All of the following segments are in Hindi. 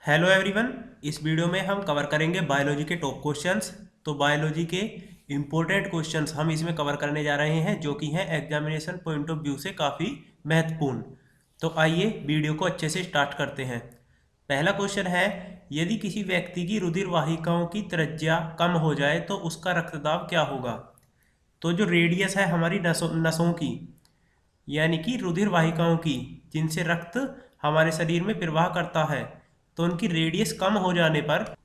Hello everyone. इस वीडियो में हम कवर करेंगे बायोलॉजी के टॉप क्वेश्चंस। तो बायोलॉजी के इम्पोर्टेंट क्वेश्चंस हम इसमें कवर करने जा रहे हैं जो कि हैं एग्जामिनेशन पॉइंट ऑफ व्यू से काफ़ी महत्वपूर्ण। तो आइए वीडियो को अच्छे से स्टार्ट करते हैं। पहला क्वेश्चन है, यदि किसी व्यक्ति की रुधिर वाहिकाओं की त्रिज्या कम हो जाए तो उसका रक्तदाब क्या होगा। तो जो रेडियस है हमारी नसों की, यानी कि रुधिर वाहिकाओं की, जिनसे रक्त हमारे शरीर में प्रवाह करता है, तो उनकी रेडियस कम हो जाने पर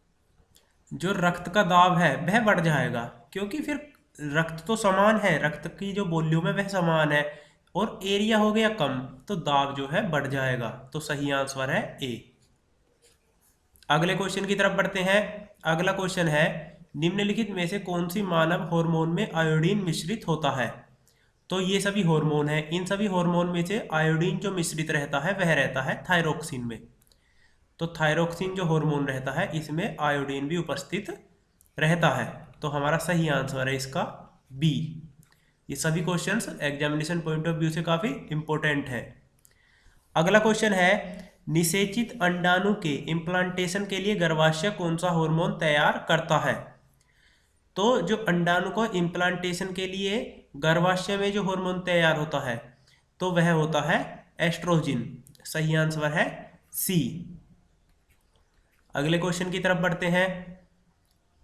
जो रक्त का दाब है वह बढ़ जाएगा। क्योंकि फिर रक्त तो समान है, रक्त की जो वॉल्यूम है वह समान है और एरिया हो गया कम, तो दाब जो है बढ़ जाएगा। तो सही आंसर है ए। अगले क्वेश्चन की तरफ बढ़ते हैं। अगला क्वेश्चन है, निम्नलिखित में से कौन सी मानव हार्मोन में आयोडीन मिश्रित होता है। तो ये सभी हार्मोन है, इन सभी हार्मोन में से आयोडीन जो मिश्रित रहता है वह रहता है थायरोक्सिन में। तो थायरोक्सिन जो हार्मोन रहता है इसमें आयोडीन भी उपस्थित रहता है। तो हमारा सही आंसर है इसका बी। ये सभी questions examination point of view से काफी इंपॉर्टेंट है। अगला क्वेश्चन है, निषेचित अंडाणु के इम्प्लांटेशन के लिए गर्भाशय कौन सा हार्मोन तैयार करता है। तो जो अंडाणु को इम्प्लांटेशन के लिए गर्भाशय में जो हार्मोन तैयार होता है तो वह होता है एस्ट्रोजन। सही आंसर है सी। अगले क्वेश्चन की तरफ बढ़ते हैं।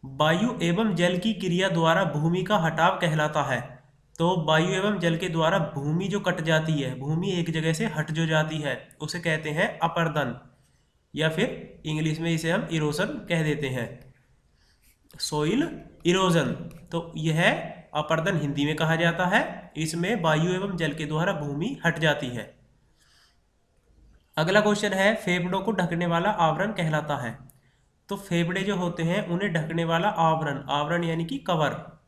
वायु एवं जल की क्रिया द्वारा भूमि का हटाव कहलाता है। तो वायु एवं जल के द्वारा भूमि जो कट जाती है, भूमि एक जगह से हट जो जाती है, उसे कहते हैं अपरदन, या फिर इंग्लिश में इसे हम इरोजन कह देते हैं, सोइल इरोजन। तो यह अपरदन हिंदी में कहा जाता है। इसमें वायु एवं जल के द्वारा भूमि हट जाती है। अगला क्वेश्चन है, फेफड़ों को ढकने वाला आवरण कहलाता है। तो फेफड़े जो होते हैं उन्हें ढकने वाला आवरण, आवरण यानी कि कवर,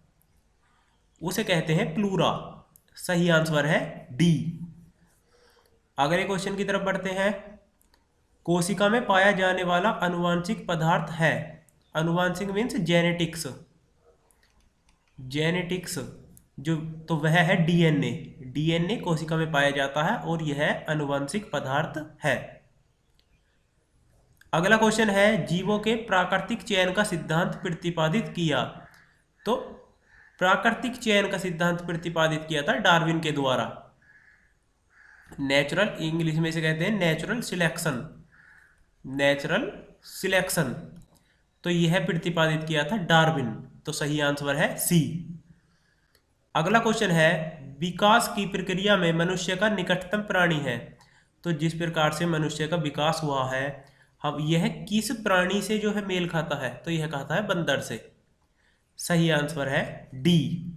उसे कहते हैं प्लूरा। सही आंसर है डी। अगले क्वेश्चन की तरफ बढ़ते हैं। कोशिका में पाया जाने वाला अनुवांशिक पदार्थ है। अनुवांशिक मीन्स जेनेटिक्स, जेनेटिक्स जो, तो वह है डीएनए। डीएनए कोशिका में पाया जाता है और यह अनुवांशिक पदार्थ है। अगला क्वेश्चन है, जीवों के प्राकृतिक चयन का सिद्धांत प्रतिपादित किया। तो प्राकृतिक चयन का सिद्धांत प्रतिपादित किया था डार्विन के द्वारा। नेचुरल, इंग्लिश में इसे कहते हैं नेचुरल सिलेक्शन, नेचुरल सिलेक्शन। तो यह प्रतिपादित किया था डार्विन। तो सही आंसर है सी। अगला क्वेश्चन है, विकास की प्रक्रिया में मनुष्य का निकटतम प्राणी है। तो जिस प्रकार से मनुष्य का विकास हुआ है, अब यह किस प्राणी से जो है मेल खाता है, तो यह खाता है बंदर से। सही आंसर है डी।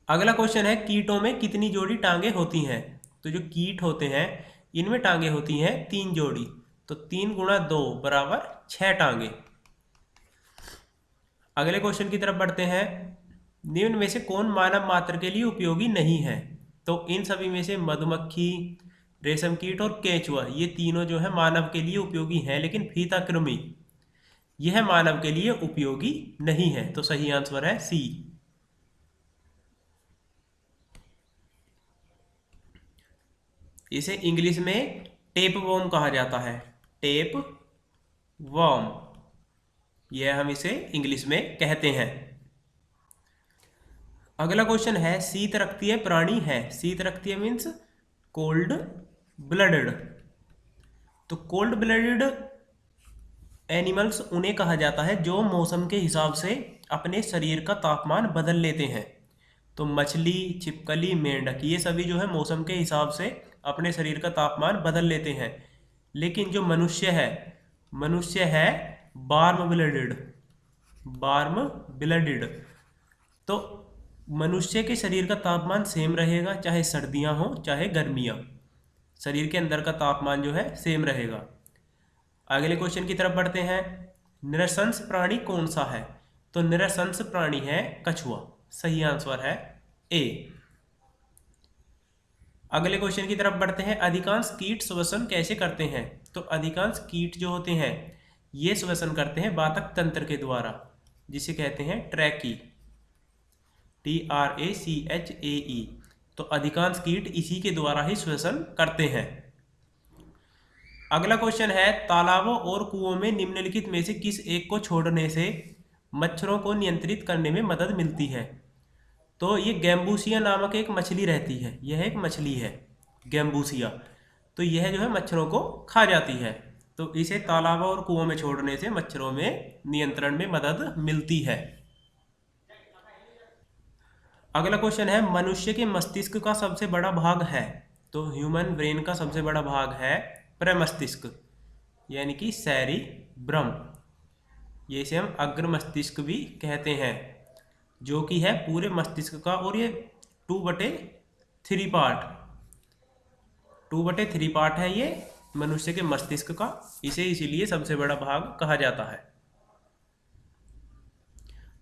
अगला क्वेश्चन है, कीटों में कितनी जोड़ी टांगे होती हैं। तो जो कीट होते हैं इनमें टांगे होती हैं 3 जोड़ी। तो 3 गुणा 2 बराबर 6 टांगे। अगले क्वेश्चन की तरफ बढ़ते हैं। निम्न में से कौन मानव मात्र के लिए उपयोगी नहीं है। तो इन सभी में से मधुमक्खी, रेशम कीट और केंचुआ, ये तीनों जो है मानव के लिए उपयोगी हैं, लेकिन फीता कृमि यह मानव के लिए उपयोगी नहीं है। तो सही आंसर है सी। इसे इंग्लिश में टेप वॉर्म कहा जाता है, टेप वॉर्म, यह हम इसे इंग्लिश में कहते हैं। अगला क्वेश्चन है, शीत रक्तीय प्राणी है। शीत रक्तीय मीन्स कोल्ड ब्लडेड। तो कोल्ड ब्लडेड एनिमल्स उन्हें कहा जाता है जो मौसम के हिसाब से अपने शरीर का तापमान बदल लेते हैं। तो मछली, छिपकली, मेंढक, ये सभी जो है मौसम के हिसाब से अपने शरीर का तापमान बदल लेते हैं। लेकिन जो मनुष्य है वार्म ब्लडेड, वार्म ब्लडेड। तो मनुष्य के शरीर का तापमान सेम रहेगा, चाहे सर्दियां हो चाहे गर्मियां, शरीर के अंदर का तापमान जो है सेम रहेगा। अगले क्वेश्चन की तरफ बढ़ते हैं। निरशंस प्राणी कौन सा है। तो निरशंस प्राणी है कछुआ। सही आंसर है ए। अगले क्वेश्चन की तरफ बढ़ते हैं। अधिकांश कीट श्वसन कैसे करते हैं। तो अधिकांश कीट जो होते हैं ये श्वसन करते हैं वातक तंत्र के द्वारा, जिसे कहते हैं ट्रैकी, TRACHAE। तो अधिकांश कीट इसी के द्वारा ही श्वसन करते हैं। अगला क्वेश्चन है, तालाबों और कुओं में निम्नलिखित में से किस एक को छोड़ने से मच्छरों को नियंत्रित करने में मदद मिलती है? तो ये गैम्बूसिया नामक एक मछली रहती है, यह एक मछली है गैम्बूसिया। तो यह जो है मच्छरों को खा जाती है, तो इसे तालाबों और कुओं में छोड़ने से मच्छरों में नियंत्रण में मदद मिलती है। अगला क्वेश्चन है, मनुष्य के मस्तिष्क का सबसे बड़ा भाग है? तो ह्यूमन ब्रेन का सबसे बड़ा भाग है प्रमस्तिष्क, यानी कि सेरिब्रम। ये इसे हम अग्र मस्तिष्क भी कहते हैं, जो कि है पूरे मस्तिष्क का, और ये 2/3 पार्ट 2/3 पार्ट है ये मनुष्य के मस्तिष्क का, इसे इसीलिए सबसे बड़ा भाग कहा जाता है।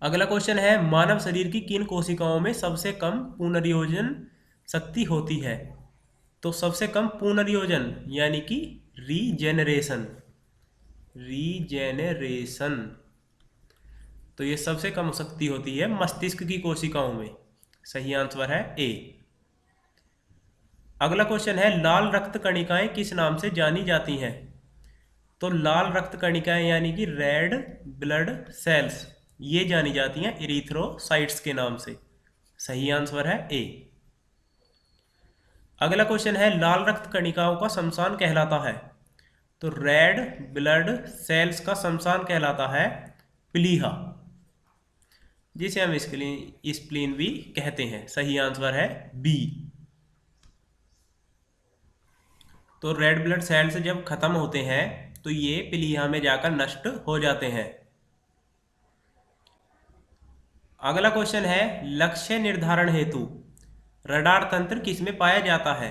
अगला क्वेश्चन है, मानव शरीर की किन कोशिकाओं में सबसे कम पुनर्योजन शक्ति होती है? तो सबसे कम पुनर्योजन यानी कि रीजेनरेशन तो ये सबसे कम शक्ति होती है मस्तिष्क की कोशिकाओं में। सही आंसर है ए। अगला क्वेश्चन है, लाल रक्त कणिकाएं किस नाम से जानी जाती हैं? तो लाल रक्त कणिकाएं यानी कि रेड ब्लड सेल्स, ये जानी जाती हैं इरिथ्रोसाइट्स के नाम से। सही आंसर है ए। अगला क्वेश्चन है, लाल रक्त कणिकाओं का शमशान कहलाता है? तो रेड ब्लड सेल्स का शमशान कहलाता है प्लीहा, जिसे हम स्प्लीन भी कहते हैं। सही आंसर है बी। तो रेड ब्लड सेल्स जब खत्म होते हैं तो ये प्लीहा में जाकर नष्ट हो जाते हैं। अगला क्वेश्चन है, लक्ष्य निर्धारण हेतु रडार तंत्र किसमें पाया जाता है?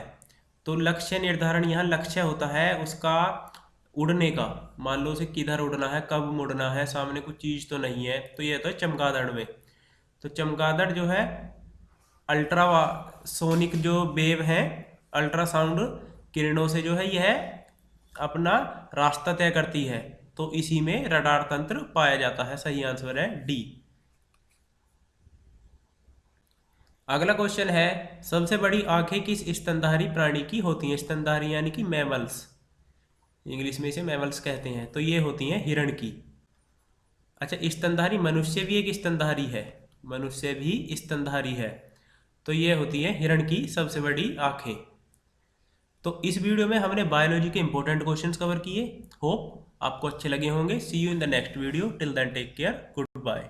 तो लक्ष्य निर्धारण, यहाँ लक्ष्य होता है उसका उड़ने का, मान लो उसे किधर उड़ना है, कब मुड़ना है, सामने कुछ चीज़ तो नहीं है, तो ये तो है चमगादड़ में। तो चमगादड़ जो है अल्ट्रा सोनिक जो वेव है, अल्ट्रासाउंड किरणों से जो है यह अपना रास्ता तय करती है, तो इसी में रडार तंत्र पाया जाता है। सही आंसर है डी। अगला क्वेश्चन है, सबसे बड़ी आंखें किस स्तनधारी प्राणी की होती हैं? स्तनधारी यानी कि मैमल्स, इंग्लिश में इसे मैमल्स कहते हैं। तो ये होती हैं हिरण की। अच्छा, स्तनधारी मनुष्य भी एक स्तनधारी है, मनुष्य भी स्तनधारी है, तो ये होती है हिरण की सबसे बड़ी आंखें। तो इस वीडियो में हमने बायोलॉजी के इंपॉर्टेंट क्वेश्चंस कवर किए। होप आपको अच्छे लगे होंगे। See you in the next video. Till then take care, good bye.